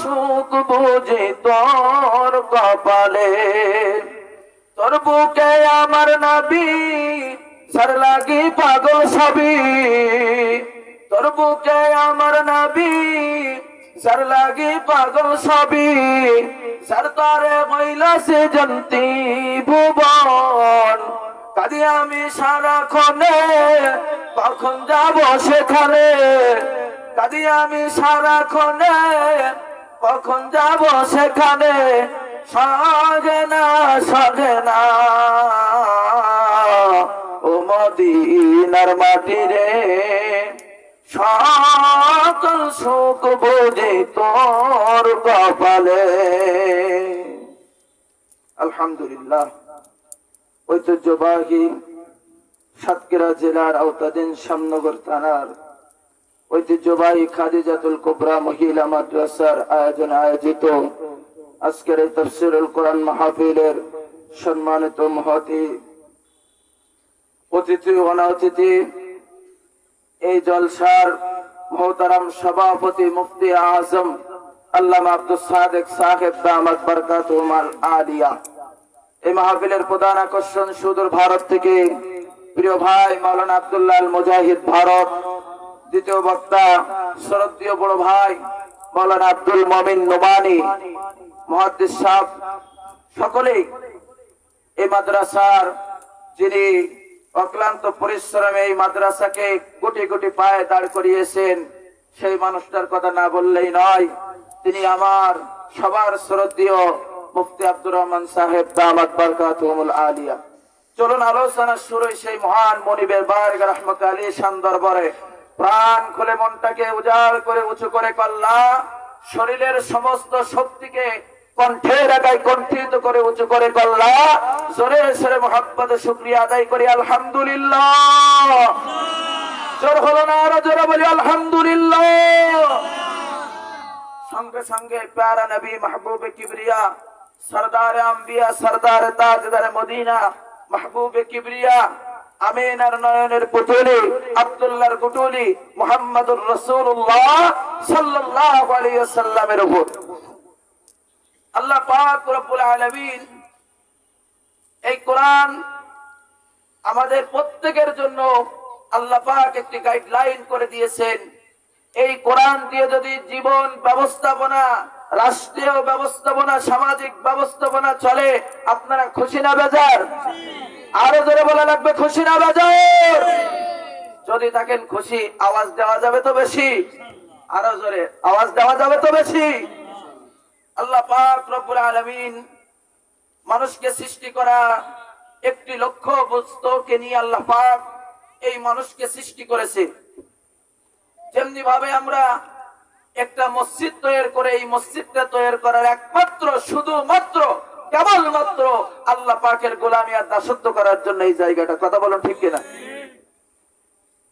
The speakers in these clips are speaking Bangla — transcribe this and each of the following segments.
সুখ বুঝি তোর কপালে। তোর বুকে আমার নবী সার লাগি পাগল সবই, তোর বুকে আমার নবী সার লাগি পাগল সবই। সার তারে কইলাছে জন্তি ভুবন, কাঁদি আমি সারাক্ষণে কখন যাব সেখানে। কাঁদি আমি সারাক্ষণে কখন যাব সেখানে। সগে না সগে না ও মদিনার মাটি রে, সকল সুখ বুঝি তোর কপালে। আলহামদুলিল্লাহ। ঐতিহ্যবাহী সাতক্ষীরা জেলার আওতাধীন শ্যামনগর থানার ঐতিহ্যবাহী খাদিজাতুল কুবরা মহিলা মাদ্রাসার আয়োজনে আয়োজিত আজকের এই তাফসীরুল কোরআন মাহফিলের সম্মানিত মহতি অতিথি অনাতিথি, এই জলসার মোহতারাম সভাপতি মুফতি আজম আল্লামা আব্দুস সাদেক সাহেব দামাত বরকাতুহুম আল আলিয়া। এই মাহফিলের প্রধান আকর্ষণ সুদূর ভারত থেকে প্রিয় ভাই মাওলানা আব্দুল্লাহ আল মুজাহিদ ভারত। দ্বিতীয় বক্তা শ্রদ্ধেয় বড় ভাই মাওলানা আব্দুল মমিন নোমানী মুহাদ্দিস সাহেব। সকলেই এই মাদ্রাসার যিনি অক্লান্ত পরিশ্রমে এই মাদ্রাসাকে কোটি কোটি পায়ে দাঁড় করিয়েছেন, সেই মানুষটার কথা না বললেই নয়। তিনি আমার সবার শ্রদ্ধেয় মুফতি আব্দুর রহমান সাহেব দামাত বরকাতুহুমুল আলিয়া। চলুন আলোচনা শুরু সেই মহান মনিবের বারগাহ রহমত আলী শান দরবারে। প্রাণ খুলে মনটাকে উজাড় করে উঁচু করে কল্লা, শরীরের সমস্ত শক্তিকে কণ্ঠের আগায় কণ্ঠিত করে উঁচু করে কল্লা, জোরে সরে মুহাব্বতে শুকরিয়া আদায় করি আলহামদুলিল্লাহ। জোর হলো না, আরো জোরে বলি আলহামদুলিল্লাহ। সঙ্গে সঙ্গে প্যারা নবী মাহবুবে কিবরিয়া সরদার আম্বিয়া সরদার তাজদার মদিনা মাহবুবে কিবরিয়া আমিনার নয়নের পুতুলি আব্দুল্লাহর পুতুলি মুহাম্মদুর রাসূলুল্লাহ সাল্লাল্লাহু আলাইহি ওয়াসাল্লামের উপর আল্লাহ পাক রব্বুল আলামিন এই কোরআন আমাদের প্রত্যেকের জন্য আল্লাহ পাক একটি গাইডলাইন করে দিয়েছেন। এই কোরআন দিয়ে যদি জীবন ব্যবস্থাপনা, রাষ্ট্রীয় ব্যবস্থাপনা, সামাজিক ব্যবস্থাপনা চলে, আপনারা খুশি না বেজার? আরো জোরে বলা লাগবে খুশি না বেজার? যদি থাকেন খুশি, আওয়াজ দেওয়া যাবে তো বেশি, আরো জোরে আওয়াজ দেওয়া যাবে তো বেশি। আল্লাহ পাক রব্বুল আলামিন মানুষকে সৃষ্টি করা একটি লক্ষ্য বস্তুকে নিয়ে আল্লাহ পাক এই মানুষকে সৃষ্টি করেছে। যেমনি ভাবে আমরা একটা মসজিদ তৈরি করে, এই মসজিদটা তৈরি করার একমাত্র শুধুমাত্র কেবলমাত্র আল্লাহ পাকের গোলামি আর দাসত্ব করার জন্য এই জায়গাটা, কথা বলুন ঠিক কিনা?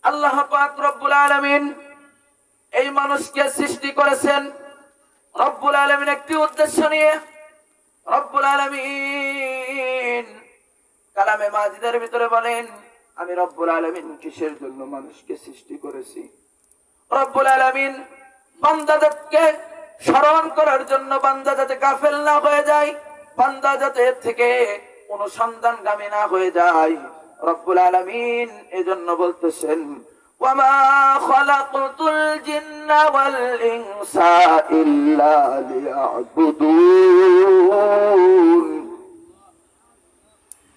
আল্লাহ পাক রব্বুল আলামিন এই মানুষকে সৃষ্টি করেছেন রব্বুল আলামিন একটি উদ্দেশ্য নিয়ে। রব্বুল আলামিন কালামে মাজিদের ভিতরে বলেন, আমি রব্বুল আলামিন কিসের জন্য মানুষকে সৃষ্টি করেছি? রব্বুল আলামিন বান্দাদেরকে স্মরণ করার জন্য, বান্দা যাতে গাফেল না হয়ে যায়, বান্দা যাতে এর থেকে অনুসন্ধানগামী না হয়ে যায়, রব্বুল আলামিন এজন্য বলতেছেন ওয়ামা খালাকতুল জিন্না ওয়াল ইনসা ইল্লা লিয়াবুদুন।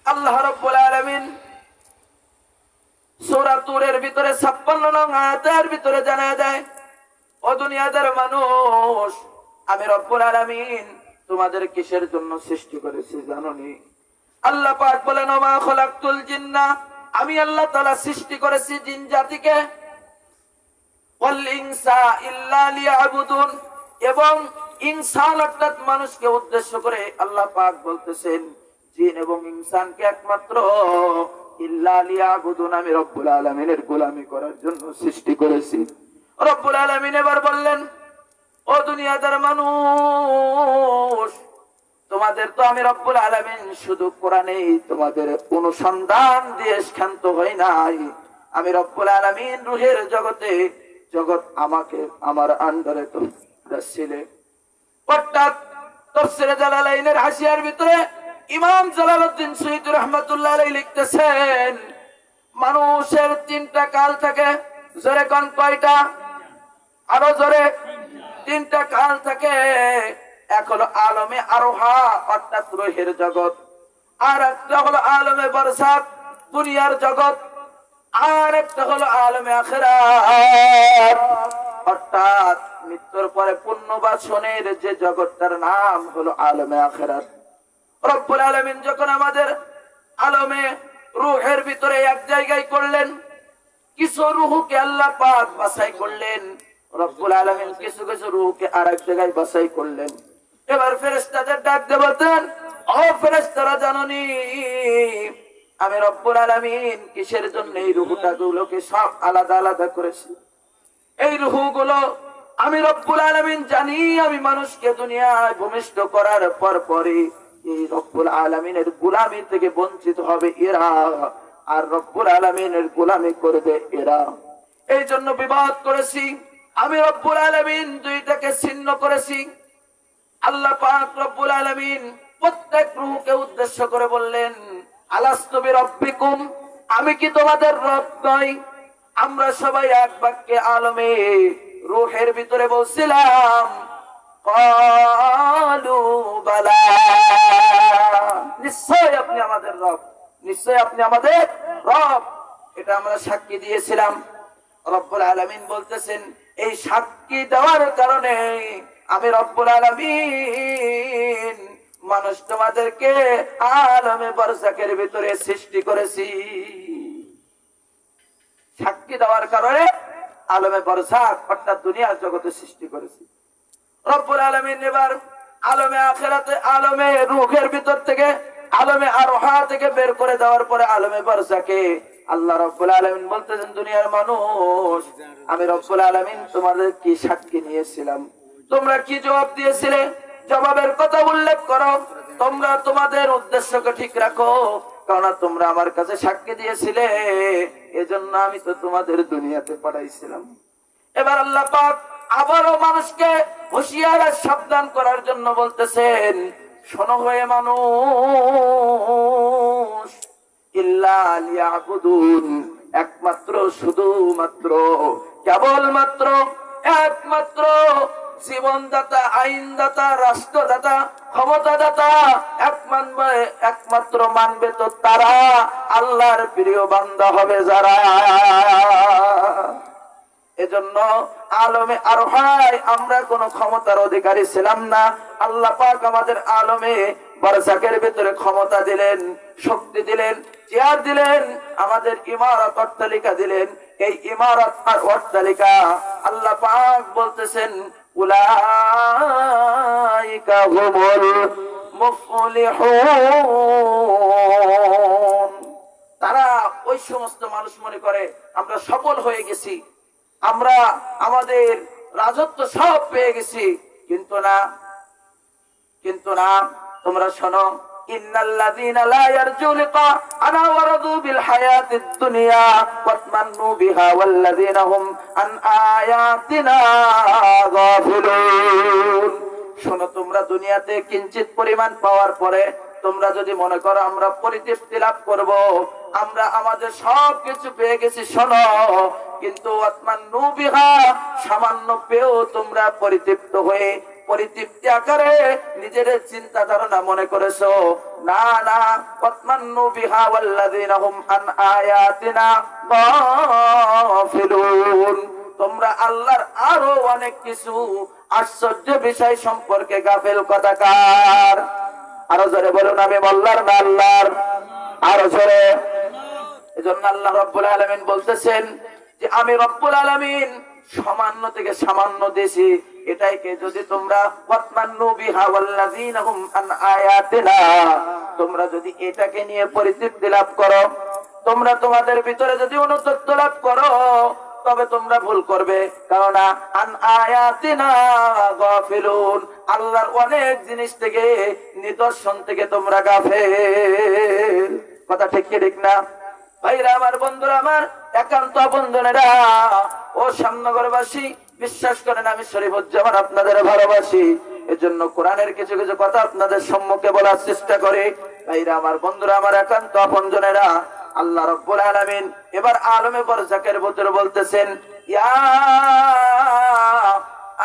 আল্লাহ রব্বুল আলামিন সূরা তুরের ভিতরে 56 নং আয়াতের ভিতরে জানায় দেয়, ও দুনিয়ার মানুষ, আমি রব্বুল আলামিন তোমাদের কিসের জন্য সৃষ্টি করেছি জানোনি? আল্লাহ পাক বলেন ওমা খালাকতুল জিন্না, আমি আল্লাহ তাআলা সৃষ্টি করেছি জিন জাতিকে, ওয়াল ইনসা ইল্লা লিয়াবুদুন, এবং ইনসান অর্থাৎ মানুষকে উদ্দেশ্য করে আল্লাহ পাক বলতেছেন জিন এবং ইনসানকে একমাত্র ইল্লা লিয়াবুদুন, আমি রব্বুল আলামিনের গোলামি করার জন্য সৃষ্টি করেছি। রব্বুল আলামিন এবার বললেন, ও দুনিয়াদার মানুষ, তোমাদের তো আমি রব্বুল আলামিন শুধু কোরআনেই তোমাদের অনুসন্ধান দিয়ে শান্ত হই নাই, আমি রব্বুল আলামিন রূহের জগতে, জগৎ আমাকে আমার আন্ডারে তো ছিলে, অর্থাৎ তাফসীরে জালালাইনের হাসিয়ার ভিতরে ইমাম জালালউদ্দিন সৈয়দ রাহমাতুল্লাহ আলাইহি লিখতেছেন, মানুষের তিনটা কাল থাকে। জোরে কোন কয়টা? আরো জোরে। তিনটা কাল থাকে। এক হলো আলমে আরোহা অর্থাৎ রূহের জগৎ, আর একটা হলো আলমে বারসাত দুনিয়ার জগৎ, আর একটা হলো আলমে আখিরাত অর্থাৎ মৃত্যুর পরে পুনর্বাসনের যে জগৎটার নাম হলো আলমে আখিরাত। রব্বুল আলামিন যখন আমাদের আলমে রূহের ভিতরে এক জায়গায় করলেন, কিছু রূহকে আল্লাহ পাক বাছাই করলেন, রব্বুল আলামিন কিছু কিছু রূহকে আরেক জায়গায় বাছাই করলেন। এবার ফেরেশতাদের ডাক দিয়ে বলতেন, ও ফেরেশতারা জানোনি আমি রব্বুল আলামিন কিসের জন্য এই রূহটাগুলোকে সব আলাদা আলাদা করেছি? এই রূহগুলো আমি রব্বুল আলামিন জানি। আমি মানুষকে দুনিয়ায় ভূমিষ্ঠ করার পর পরে এই রব্বুল আলামিনের গোলামি থেকে বঞ্চিত হবে এরা, আর রব্বুল আলামিনের গোলামি করবে এরা। এই জন্য বিবাদ করেছি আমি রব্বুল আলামিন, দুইটাকে ছিন্ন করেছি। আল্লাহ পাক রব্বুল আলামিন প্রত্যেক রূহকে উদ্দেশ্য করে বললেন, আলাস্তু বিরাব্বিকুম, আমি কি তোমাদের রব নই? আমরা সবাই এক বাক্যে আলমে রূহের ভিতরে বলছিলাম, ক্বালু বালা, নিশ্চয় আপনি আমাদের রব, নিশ্চয় আপনি আমাদের রব। এটা আমরা সাক্ষী দিয়েছিলাম। রব্বুল আলামিন বলতেছেন, এই সাক্ষী দেওয়ার কারণে আমি রব্বুল আলামিন মানুষ তোমাদেরকে আলমে বারজাকের ভিতরে সৃষ্টি করেছি। সাক্ষী দেওয়ার কারণে আলমে বারজাক অর্থাৎ দুনিয়ার জগতে সৃষ্টি করেছি। রব্বুল আলামিন এবার আলমে আখিরাতে আলমে রূহের ভিতর থেকে আলমে আরোহা থেকে বের করে দেওয়ার পরে আলমে বারজাকে আল্লাহ রব্বুল আলামিন বলতেছেন, দুনিয়ার মানুষ আমি রব্বুল আলামিন তোমাদের কি সাক্ষী নিয়েছিলাম? তোমরা কি জবাব দিয়েছিলে? জবাবের কথা উল্লেখ করো। তোমরা তোমাদের উদ্দেশ্যকে ঠিক রাখো, কারণ তোমরা আমার কাছে সাক্ষী দিয়েছিলে, এজন্য আমি তো তোমাদের দুনিয়াতে পাঠাইছিলাম। এবার আল্লাহ পাক আবারও মানুষকে হুঁশিয়ার আর সাবধান করার জন্য বলতেছেন, শোনো হয়ে মানুষ, ইল্লা লিয়াবুদুন, একমাত্র শুধুমাত্র কেবলমাত্র একমাত্র জীবনদাতা, আইনদাতা, রাষ্ট্রদাতা, ক্ষমতাদাতা একমাত্র মানবে তো তারা, আল্লাহর প্রিয় বান্দা হবে যারা। এজন্য আলমে আরোহায় আমরা কোন ক্ষমতার অধিকারী ছিলাম না। আল্লাহ পাক আমাদের আলমে বারজাকের ভিতরে ক্ষমতা দিলেন, শক্তি দিলেন, চেয়ার দিলেন, আমাদের ইমারত অট্টালিকা দিলেন। এই ইমারত আর অট্টালিকা আল্লাহ পাক বলতেছেন, উলাইকা হুমুল মুফলিহুন, তারা ওই সমস্ত মানুষ মনে করে আমরা সফল হয়ে গেছি, আমরা আমাদের রাজত্ব সব পেয়ে গেছি। কিন্তু না, কিন্তু না। তোমরা শোনো, ইন্নাল্লাযীনা লা ইয়ারজু লিকাআনা ওয়ারাদু বিল হায়াতিদ দুনিয়া ওয়াতমান্নু বিহা ওয়াল্লাযীনা হুম আন আয়াতিনা গাফিলুন। শোনো, তোমরা দুনিয়াতে কিঞ্চিত পরিমাণ পাওয়ার পরে তোমরা যদি মনে করো আমরা পরিতৃপ্তি লাভ করব, আমরা আমাদের সব কিছু পেয়ে গেছি, শোনো, কিন্তু ওয়াতমান্নু বিহা, সামান্য পেয়েও তোমরা পরিতৃপ্ত হয়ে পরিতৃপ্তি আকারে নিজের চিন্তা ধারণা মনে করেছো। না না, ওয়াতমান্নু বিহা ওয়াল্লাযীনা হুম আন আয়াতিনা গাফিলুন, তোমরা আল্লাহর আরো অনেক কিছু আশ্চর্য বিষয় সম্পর্কে গাফেল কথাকার। আরো জোরে বলুন, আমি আল্লাহর না আল্লাহর? আরো জোরে। এজন্য আল্লাহ রব্বুল আলামিন বলতেছেন যে আমি রব্বুল আলামিন সামান্য থেকে সামান্য দিয়েছি। এটাইকে যদি তোমরা ওয়াতমান্নু বিহা ওয়াল্লাযীনা হুম আন আয়াতিনা, তোমরা যদি এটাকে নিয়ে পরিতৃপ্তি লাভ করো, তোমরা তোমাদের ভিতরে যদি অনুতপ্ত লাভ করো, তবে তোমরা ভুল করবে। কারণ আন আয়াতিনা গাফিলুন, আল্লাহর অনেক জিনিস থেকে, নিদর্শন থেকে তোমরা গাফেল। কথা ঠিক কি ঠিক না ভাইরা আমার, বন্ধুরা আমার, একান্ত বন্ধনেরা, ও শ্যামনগরবাসী, বিশ্বাস করেন আমি শরীফুজ্জামান আপনাদের ভালোবাসি। এজন্য কোরআনের কিছু কিছু কথা আপনাদের সম্মুখে বলার চেষ্টা করে। ভাইরা আমার, বন্ধুরা আমার, একান্ত আপনজনেরা, আল্লাহ রাব্বুল আলামিন এবার আলমে বরযাকের ভিতরে বলতেছেন, ইয়া